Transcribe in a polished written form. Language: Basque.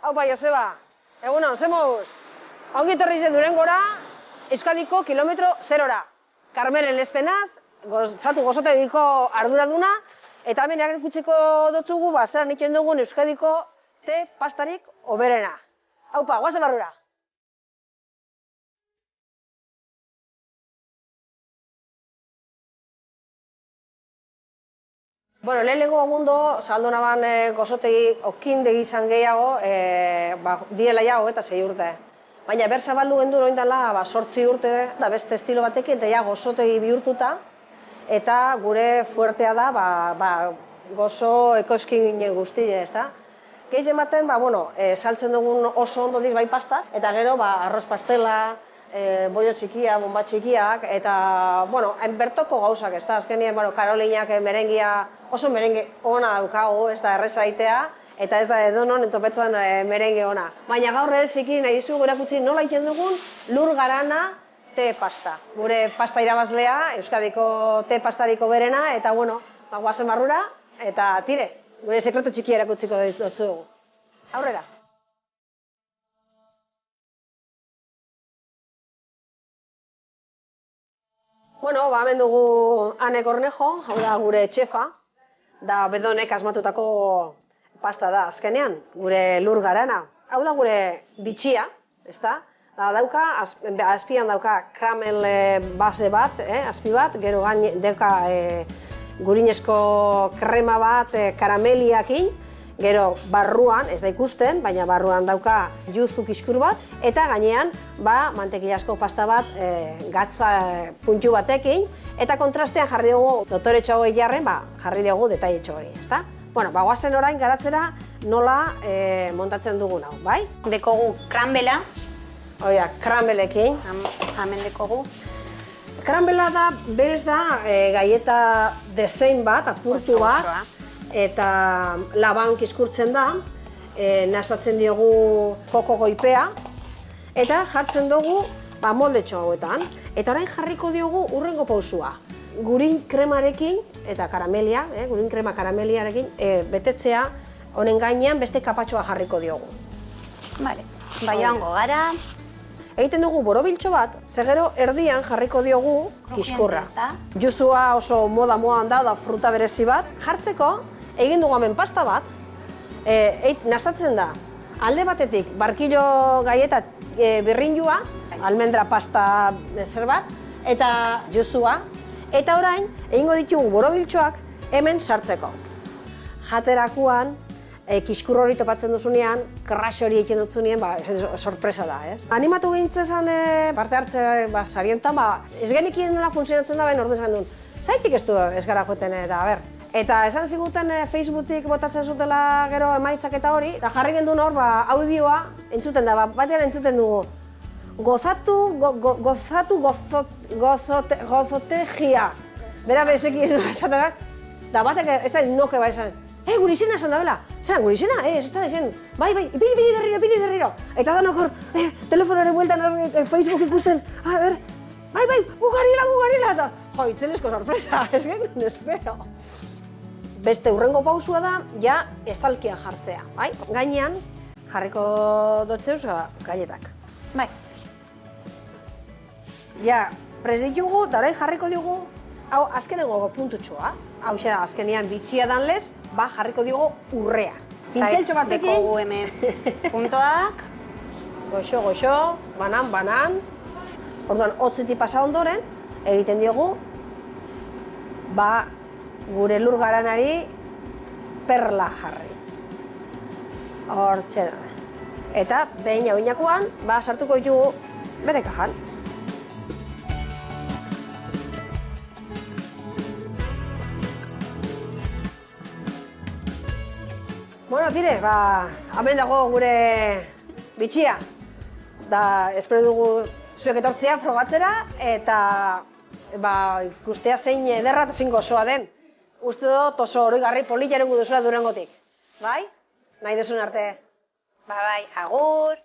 Aupa, Joseba, egunon, ze moduz? Ongi etorri zen Durangora, Euskadiko kilometro zerora. Karmelen espenaz, gozotegiko arduraduna, eta hemen erakutsiko dotzugu, zelan egiten dugun Euskadiko te pastarik hoberena. Aupa, guazen barrura! Bueno, lehenengo egundo, saldo naban gozotegi okindegi izan gehiago, diela ja 26 urte. Baina ber zabaldu gendu noin dela 8 urte, da beste estilo batekin, eta ja gozotegi bihurtuta, eta gure fuertea da, gozo ekoizkin guztie, ezta? Gehiz ematen, saltzen dugun oso ondo diz bai pastak, eta gero arroz pastela, bollo txikia, bomba txikiak, eta, bertoko gauzak, ez da, azkenien, karolinak merengia, oso merenge ona daukago, ez da, erreza aitea, eta ez da edonon entopetuan merenge ona. Baina gaur ereziki nahi dizugu erakutsi nola egiten dugun lur garana te pasta. Gure pasta irabazlea, Euskadiko te pastariko berena, eta, guazen barrura, eta tire, gure sekretu txiki erakutsiko dutzugu. Aurrera! Hemen dugu Ane Cornejo, hau da gure txefa, da bedonek asmatutako pasta da azkenean, gure lur garana. Hau da gure bitxia, ezta? Azpian dauka karamel base bat, azpi bat, gero dauka gurinezko krema bat karameliakin, gero barruan, ez da ikusten, baina barruan dauka juzu kiskur bat, eta gainean mantekilazko pasta bat gatza puntu batekin, eta kontrastean jarri dugu dotoretxo gehiarren, jarri dugu detailetxo hori, ezta? Guazen orain garatzera nola montatzen dugun hau, bai? Dekogu kranbela. Oia, kranbelekin. Hemen dekogu. Kranbela da, berez da, gaieta desein bat, apurtu bat, eta laban kiskurtzen da, nastatzen diogu koko goipea, eta jartzen dugu moldetxo hauetan. Eta orain jarriko diogu urrengo pausua. Gurin kremarekin, eta karamelia, gurin krema karameliarekin, betetzea honen gainean beste kapatxoa jarriko diogu. Bale, joango gara. Egiten dugu borobiltxo bat, gero erdian jarriko diogu kiskurra. Juzua oso modan da fruta berezi bat. Jartzeko, egin dugu hemen pasta bat, nastatzen da. Alde batetik, barkilo gaieta birrinjua, almendra pasta zer bat, eta juzua. Eta orain, egingo ditugu borobiltxoak hemen sartzeko. Jaterakuan, kiskur hori topatzen duzunean, crash hori egiten dutzunean, sorpresa da, ez? Animatu gintzen parte hartze sarienetan, ez genikien nola funtzionatzen da, ordu esan duen, zaitxik ez du ez gara joeten, eta Eta esan ziguten Facebookik botatzen zutela gero emaitzak eta hori, eta jarri gendun hor audioa entzuten da, batean entzuten dugu. Gozatu gozotegia. Bera bezekin esatenak, da batek ez da noke esan. Gure izena esan da bela. Zeran, gure izena? Ez da esan. Bai, ipini berriro. Eta da nokor, telefonaren bueltan Facebook ikusten, bai, gugarila, eta jo, itzelesko sorpresa, ez gendun espero. Beste urrengo pausua da, ja, estalkia jartzea, bai? Gainean, jarriko dotzeuz gaietak. Bai. Ja, prez ditugu, da orain jarriko diogu, hau azkenengo puntutxoa. Hau da, azkenean bitxia dan lez, jarriko diogu urrea. Pintzeltxo batekin. Dekogu hemen puntoak. Goxo, banan. Orduan, hotzetik pasa ondoren, egiten diogu, gure lur garanari perla jarri. Hortxe da. Eta behin hauinakoan, sartuko ditugu bere kajan. Tire, hemen dago gure bitxia. Espero dugu zuek etortzea frogatzera, eta ikustea zein ederra eta zein gozoa den. Uste dut oso oroigarri polita erango duzula Durangotik. Bai? Nahi duzun arte. Bai, agur.